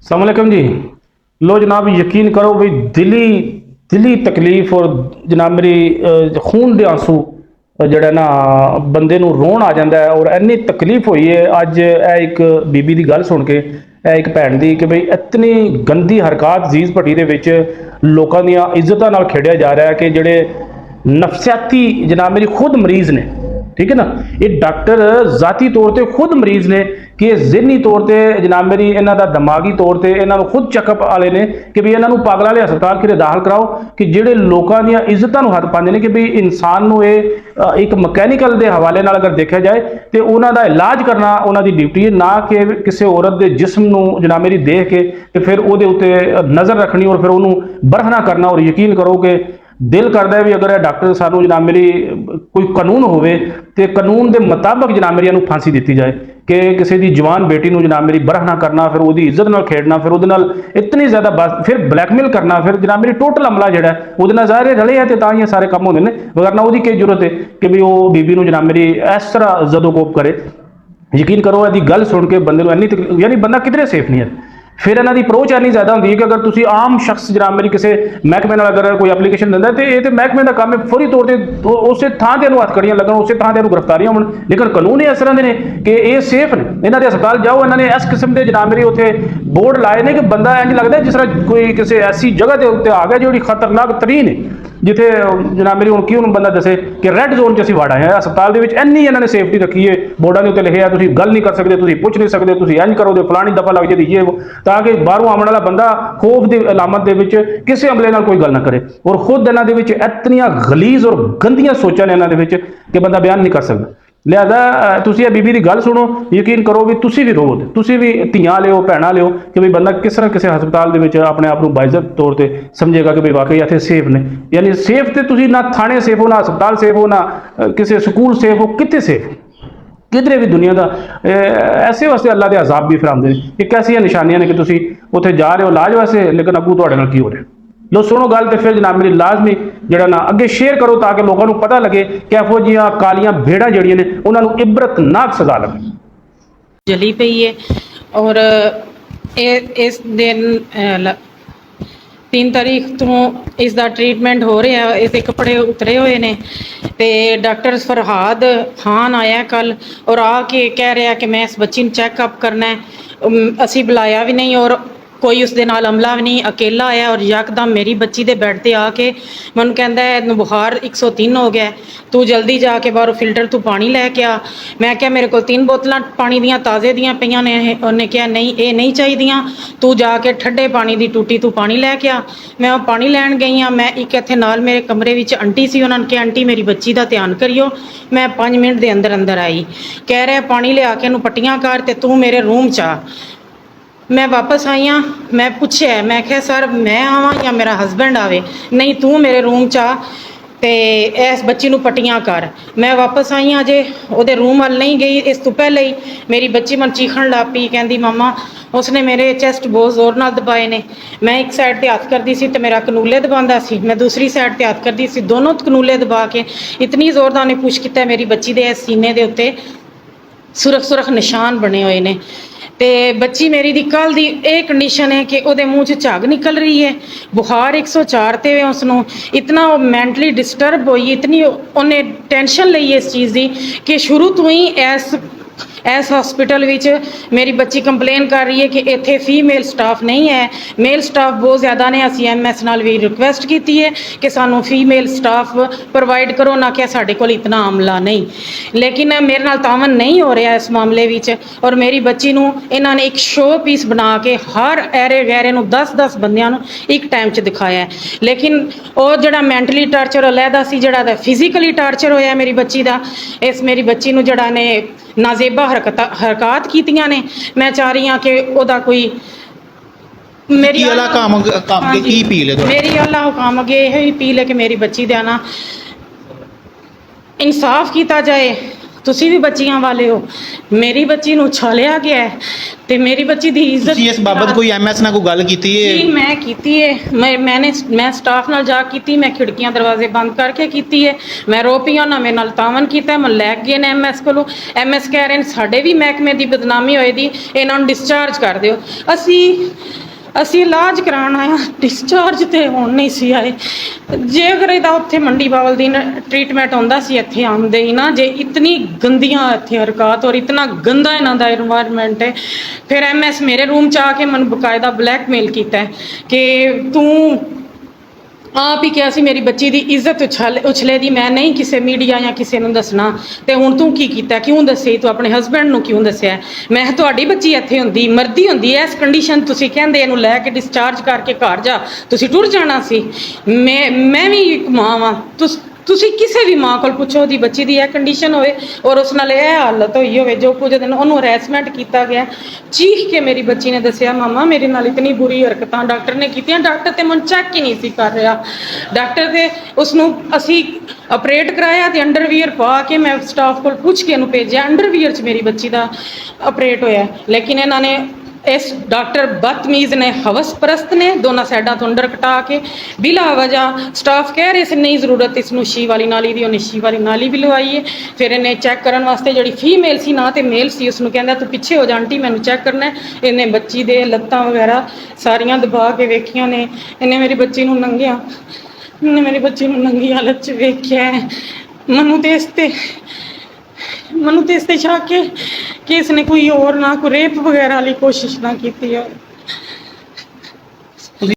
अस्सलामुअलैकुम जी। लो जनाब, यकीन करो भी दिली दिली तकलीफ और जनाब मेरी खून दे आंसू ਜਿਹੜਾ ਨਾ ਬੰਦੇ ਨੂੰ ਰੋਣ ਆ ਜਾਂਦਾ ਹੈ ਔਰ ਇੰਨੀ ਤਕਲੀਫ ਹੋਈ ਹੈ ਅੱਜ ਇਹ ਇੱਕ ਬੀਬੀ ਦੀ ਗੱਲ ਸੁਣ ਕੇ, ਇਹ ਇੱਕ ਭੈਣ ਦੀ, ਕਿ ਬਈ ਇਤਨੀ ਗੰਦੀ ਹਰਕਤ ਅਜ਼ੀਜ਼ ਭੱਟੀ ਦੇ ਵਿੱਚ ਲੋਕਾਂ ਦੀਆਂ ਇੱਜ਼ਤਾਂ ਨਾਲ ਖੇਡਿਆ ਜਾ ਰਿਹਾ ਹੈ ਕਿ ਜਿਹੜੇ ਨਫਸਿਆਤੀ ਜਨਾਬ ਮੇਰੀ ਖੁਦ ਮਰੀਜ਼ ਨੇ, ठीक है ना, ये डॉक्टर ज़ाती तौर पर खुद मरीज ने कि ज़हनी तौर पर जनाब मेरी इन्हों का दिमागी तौर पर इन्हों खुद चैकअप वाले ने कि भी इन्हों पागल वाले हस्पताल कि दाखिल कराओ कि जोड़े लोगों दी इज्जतों हथ पाते हैं कि भी इंसान को एक मकैनिकल के हवाले नाल अगर देखा जाए तो उन्हों का इलाज करना उन्हों की ड्यूटी है, ना कि किसी औरत के जिस्म को जनाब मेरी देख के फिर वो उत्ते नज़र रखनी और फिर उन्होंने बरहना करना। और यकीन करो कि दिल करता है भी अगर डॉक्टर सानू जनाब मेरी कोई कानून होवे तो कानून के मुताबिक जनाब मेरी फांसी दी जाए कि किसी की जवान बेटी को जनाब मेरी बरहना करना, फिर वो इज्जत नाल खेडना, फिर वो इतनी ज़्यादा बस फिर ब्लैकमेल करना, फिर जनाब मेरी टोटल हमला जोड़ा वो ज़ाहिर रले है तो ये सारे काम होंगे ने, वरना वो की जरूरत है कि भी वो बीबी को जनाब मेरी इस तरह जदोकोप करे। यकीन करो यदि गल सुन के बंदे को इन्नी तकलीफ, यानी बंदा किधरे सेफ नहीं है। फिर इन्हों की अप्रोच इन्नी ज़्यादा होती है कि अगर तुम आम शख्स जनाब मेरी किसी महकमे अगर कोई एप्लीकेशन दिता तो ये महकमे का काम है फौरी तौर पर उस थां से हथकड़ियाँ लगन, उस थां से गिरफ्तारियां हो। लेकिन कानून इस तरह के ने कि ये सेफ ने, इन्हों के अस्पताल जाओ, इन्होंने इस किस्म के जनाब मेरी उत्थे बोर्ड लाए ने कि बंदा इंज लगता है जिस तरह कोई किसी ऐसी जगह के उत्ते आ गया जो खतरनाक तरीन है, जिथे जनाब मेरी हूँ की उन्होंने बंदा दसे कि रेड जोन च असीं वाड़ आए हैं। अस्पताल इन्नी इन्होंने सेफ्टी रखी है, बोर्डों के उत्ते लिखे तुसीं गल नहीं कर सकते, तुसीं पुछ नहीं सकते, तुसीं इंज करो तो फलानी दफा लग जाती है वो, ताकि बाहरों आने वाला बंदा खौफ की अलामत के किसी अमले नाल कोई गल ना करे। और खुद इन्हों के इतनियां गलीज और गंदियां सोचां ने इन्हों के कि बंदा बयान नहीं कर सकता। लिहाजा तुसीं बीबी की गल सुनो, यकीन करो भी तुसीं भी रोवो, तुसीं भी धियां लियो, भैणां लियो कि भी बंदा किस तरह किसी हस्पताल के अपने आप को बाइज्जत तौर पर समझेगा कि भी वाकई इत्थे सेफ ने। यानी सेफ तो तुसीं ना थाने सेफ हो, ना हस्पताल सेफ हो, ना किसी स्कूल सेफ हो, कितने सेफ किधरे भी दुनिया का। ऐसे वास्ते अल्लाह के अजाब भी फिर आते हैं कि कैसियां निशानियां ने कि तुसीं उत्थे जा रहे हो इलाज वास्ते, लेकिन अगू तुहाडे नाल की हो रहा। लो सुनो गल तो फिर जनाब मेरी लाजमी जरा ना अगे शेयर करो ताकि लोगों को पता लगे कि इहो जिहियां कालियां भेड़ां जड़ियां ने उन्होंने इबरतनाक सजा लगे। जली पई है और इस दिन 3 तारीख तो इसका ट्रीटमेंट हो रहा है। इसके कपड़े उतरे हुए ने तो डॉक्टर फरहाद खान आया कल और आके कह रहा कि मैं इस बच्ची को चैकअप करना है। असी बुलाया भी नहीं और कोई उसके नाल अमला भी नहीं, अकेला आया और यकदम मेरी बच्ची के बैड पर आके मैनूं कहंदा है बुखार 103 हो गया, तू जल्दी जाके बाहरों फिल्टर तू पानी लैके आ। मैं क्या मेरे को 3 बोतलां पानी दियां ताज़े दियां पईयां ने। उन्हें कहा नहीं ये नहीं चाहिए, तू जाके ठंडे पानी की टूटी तू पानी लैके आ। मैं वो पानी लैन गई हाँ। मैं एक इत्थे नाल मेरे कमरे विच आंटी सी, उन्होंने कहा आंटी मेरी बच्ची का ध्यान करियो। मैं 5 मिनट के अंदर अंदर आई, कह रहा पानी लिया के इहनूं पट्टियां कर ते तू मेरे रूम च आ। मैं वापस आई हाँ, मैं पूछया, मैं क्या सर मैं आवा या मेरा हसबैंड आवे? नहीं तू मेरे रूम च आ ते इस बच्ची नूं पट्टियां कर। मैं वापस आई हाँ, जे उहदे रूम वाल नहीं गई, इस तो पहले ही मेरी बच्ची मन चीखण लग पई, कहंदी मामा उसने मेरे चैस्ट बहुत जोर नाल दबाए ने। मैं एक साइड ते हथ करदी सी ते मेरा कनूले दबांदा सी, मैं दूसरी साइड ते हथ करदी सी, दोनों कनूले दबा के इतनी जोर दा ने पुश कीता। मेरी बच्ची दे सीने दे उत्ते सुरख सुरख निशान बने हुए ने। तो बच्ची मेरी दी कल दी ये कंडीशन है कि ਉਹਦੇ ਮੂੰਹ 'ਚ ਝੱਗ निकल रही है, बुखार 104 ਤੇ उसनों इतना मैंटली डिस्टर्ब हुई, इतनी उन्हें टेंशन ली इस चीज़ की कि शुरू तो ही इस हॉस्पिटल विच मेरी बच्ची कंप्लेन कर रही है कि इत्थे फीमेल स्टाफ नहीं है, मेल स्टाफ बहुत ज़्यादा ने। असी MS नाल भी रिक्वेस्ट की है कि सानू फीमेल स्टाफ प्रोवाइड करो, ना कि साढ़े कोल इतना अमला नहीं। लेकिन मेरे नाल तावन नहीं हो रहा इस मामले विच। और मेरी बच्ची नू इन्हां ने एक शो पीस बना के हर ऐरे गैरे नू 10-10 बंदियां नू एक टाइम च दिखाया है। लेकिन वो जिहड़ा मैंटली टार्चर अलहदा सी, जिहड़ा फिजिकली टार्चर होया मेरी बच्ची दा, इस मेरी बच्ची नू जिहड़ा ने नाजेबा हरकत कीतियां ने। मैं चाह रही हाँ कि ओदा कोई मेरी मेरी अल्लाह हुकाम अगे यही अपील है कि मेरी बच्ची दा ना इंसाफ किया जाए ਤੁਸੀਂ ਵੀ ਬੱਚੀਆਂ ਵਾਲੇ ਹੋ। ਮੇਰੀ ਬੱਚੀ ਨੂੰ ਛਾਲਿਆ ਗਿਆ ਹੈ ਤੇ ਮੇਰੀ ਬੱਚੀ ਦੀ ਇੱਜ਼ਤ ਤੁਸੀਂ ਇਸ ਬਾਬਤ ਕੋਈ ਐਮਐਸ ਨਾਲ ਕੋਈ ਗੱਲ ਕੀਤੀ ਜੀ ਹੈ? ਮੈਂ ਕੀਤੀ ਹੈ। ਮੈਂ ਸਟਾਫ ਨਾਲ ਜਾ ਕੀਤੀ, ਮੈਂ ਖਿੜਕੀਆਂ ਦਰਵਾਜ਼ੇ ਬੰਦ ਕਰਕੇ ਕੀਤੀ ਹੈ। ਮੈਂ ਰੋਪੀਆਂ ਨਾ ਮੇਰੇ ਨਾਲ ਤਾਵਨ ਕੀਤਾ, ਮੈਂ ਲੈ ਗਏ ਨੇ ਐਮਐਸ ਕੋਲੋਂ। ਐਮਐਸ ਕਹਿ ਰਹੇ ਨੇ ਸਾਡੇ ਵੀ ਮਹਿਕਮੇ ਦੀ ਬਦਨਾਮੀ ਹੋਈ ਦੀ, ਇਹਨਾਂ ਨੂੰ ਡਿਸਚਾਰਜ ਕਰ ਦਿਓ। ਅਸੀਂ ਇਲਾਜ ਕਰਾਉਣ ਆਇਆ, ਡਿਸਚਾਰਜ ਤੇ ਹੁਣ ਨਹੀਂ ਸੀ ਆਏ। ਜੇ ਅਗਰ ਇਹਦਾ ਉੱਥੇ ਮੰਡੀ ਬਾਵਲ ਦੀ ਟ੍ਰੀਟਮੈਂਟ ਹੁੰਦਾ ਸੀ, ਇੱਥੇ ਆਉਂਦੇ ਹੀ ਨਾ। ਜੇ ਇਤਨੀ ਗੰਦੀਆਂ ਇੱਥੇ ਹਰਕਤ ਔਰ ਇਤਨਾ ਗੰਦਾ ਇਹਨਾਂ ਦਾ এনवायरमेंट ਹੈ। ਫਿਰ ਐਮਐਸ ਮੇਰੇ ਰੂਮ 'ਚ ਆ ਕੇ ਮੈਨੂੰ ਬਕਾਇਦਾ ਬਲੈਕਮੇਲ ਕੀਤਾ ਹੈ ਕਿ ਤੂੰ ਆਪ ਹੀ ਕਿਹਾ ਸੀ ਮੇਰੀ ਬੱਚੀ ਦੀ ਇੱਜ਼ਤ ਉਛਲੇ ਦੀ, ਮੈਂ ਨਹੀਂ ਕਿਸੇ ਮੀਡੀਆ ਜਾਂ ਕਿਸੇ ਨੂੰ ਦੱਸਣਾ, ਤੇ ਹੁਣ ਤੂੰ ਕੀ ਕੀਤਾ, ਕਿਉਂ ਦੱਸੇ ਤੂੰ ਆਪਣੇ ਹਸਬੈਂਡ ਨੂੰ ਕਿਉਂ ਦੱਸਿਆ? ਮੈਂ ਕਿਹਾ ਤੁਹਾਡੀ ਬੱਚੀ ਇੱਥੇ ਹੁੰਦੀ, ਮਰਦੀ ਹੁੰਦੀ ਇਸ ਕੰਡੀਸ਼ਨ ਤੁਸੀਂ ਕਹਿੰਦੇ ਇਹਨੂੰ ਲੈ ਕੇ ਡਿਸਚਾਰਜ ਕਰਕੇ ਘਰ ਜਾ, ਤੁਸੀਂ ਟੁਰ ਜਾਣਾ ਸੀ। ਮੈਂ ਵੀ ਇੱਕ ਮਾਂ ਵਾਂ, ਤੁਸੀਂ ਕਿਸੇ ਵੀ ਮਾਂ ਕੋਲ ਪੁੱਛੋ ਉਹਦੀ ਬੱਚੀ ਦੀ ਇਹ ਕੰਡੀਸ਼ਨ ਹੋਵੇ ਔਰ ਉਸ ਨਾਲ ਇਹ ਹਾਲਤ ਹੋਈ ਹੋਵੇ, ਜੋ ਕੁਝ ਦਿਨ ਉਹਨੂੰ ਹਰੈਸਮੈਂਟ ਕੀਤਾ ਗਿਆ। ਚੀਖ ਕੇ ਮੇਰੀ ਬੱਚੀ ਨੇ ਦੱਸਿਆ ਮਾਮਾ ਮੇਰੇ ਨਾਲ ਇਤਨੀ ਬੁਰੀ ਹਰਕਤਾਂ ਡਾਕਟਰ ਨੇ ਕੀਤੀਆਂ। ਡਾਕਟਰ ਤੇ ਮੈਨੂੰ ਚੈੱਕ ਹੀ ਨਹੀਂ ਸੀ ਕਰ ਰਿਹਾ। ਡਾਕਟਰ ਤੇ ਉਸਨੂੰ ਅਸੀਂ ਆਪਰੇਟ ਕਰਾਇਆ ਤੇ ਅੰਡਰਵੀਅਰ ਪਾ ਕੇ ਮੈਂ ਸਟਾਫ ਕੋਲ ਪੁੱਛ ਕੇ ਇਹਨੂੰ ਭੇਜਿਆ। ਅੰਡਰਵੀਅਰ 'ਚ ਮੇਰੀ ਬੱਚੀ ਦਾ ਆਪਰੇਟ ਹੋਇਆ, ਲੇਕਿਨ ਇਹਨਾਂ ਨੇ ਇਸ ਡਾਕਟਰ ਬਦਤਮੀਜ਼ ਨੇ, ਹਵਸ ਪ੍ਰਸਤ ਨੇ, ਦੋਨਾਂ ਸਾਈਡਾਂ ਤੋਂ ਅੰਡਰ ਕਟਾ ਕੇ ਬਿਲਾ ਵਜ੍ਹਾ ਸਟਾਫ ਕਹਿ ਰਹੇ ਸੀ ਨਹੀਂ ਜ਼ਰੂਰਤ ਇਸ ਨੂੰ ਸ਼ੀ ਵਾਲੀ ਨਾਲੀ ਦੀ, ਉਹਨੇ ਸ਼ੀ ਵਾਲੀ ਨਾਲੀ ਵੀ ਲਵਾਈ ਹੈ। ਫਿਰ ਇਹਨੇ ਚੈੱਕ ਕਰਨ ਵਾਸਤੇ ਜਿਹੜੀ ਫੀਮੇਲ ਸੀ ਨਾ ਤੇ ਮੇਲ ਸੀ, ਉਸਨੂੰ ਕਹਿੰਦਾ ਤੂੰ ਪਿੱਛੇ ਹੋ ਜਾ ਆਂਟੀ ਮੈਨੂੰ ਚੈੱਕ ਕਰਨਾ ਹੈ। ਇਹਨੇ ਬੱਚੀ ਦੇ ਲੱਤਾਂ ਵਗੈਰਾ ਸਾਰੀਆਂ ਦਬਾ ਕੇ ਵੇਖੀਆਂ ਨੇ। ਇਹਨੇ ਮੇਰੀ ਬੱਚੀ ਨੂੰ ਨੰਗੀ ਹਾਲਤ 'ਚ ਵੇਖਿਆ ਹੈ। ਮੈਨੂੰ ਤੇ ਇਸ ਤੇ ਸ਼ੱਕ ਹੈ ਕਿ ਇਸਨੇ ਕੋਈ ਹੋਰ ਨਾ ਕੋਈ ਰੇਪ ਵਗੈਰਾ ਵਾਲੀ ਕੋਸ਼ਿਸ਼ ਨਾ ਕੀਤੀ ਹੈ।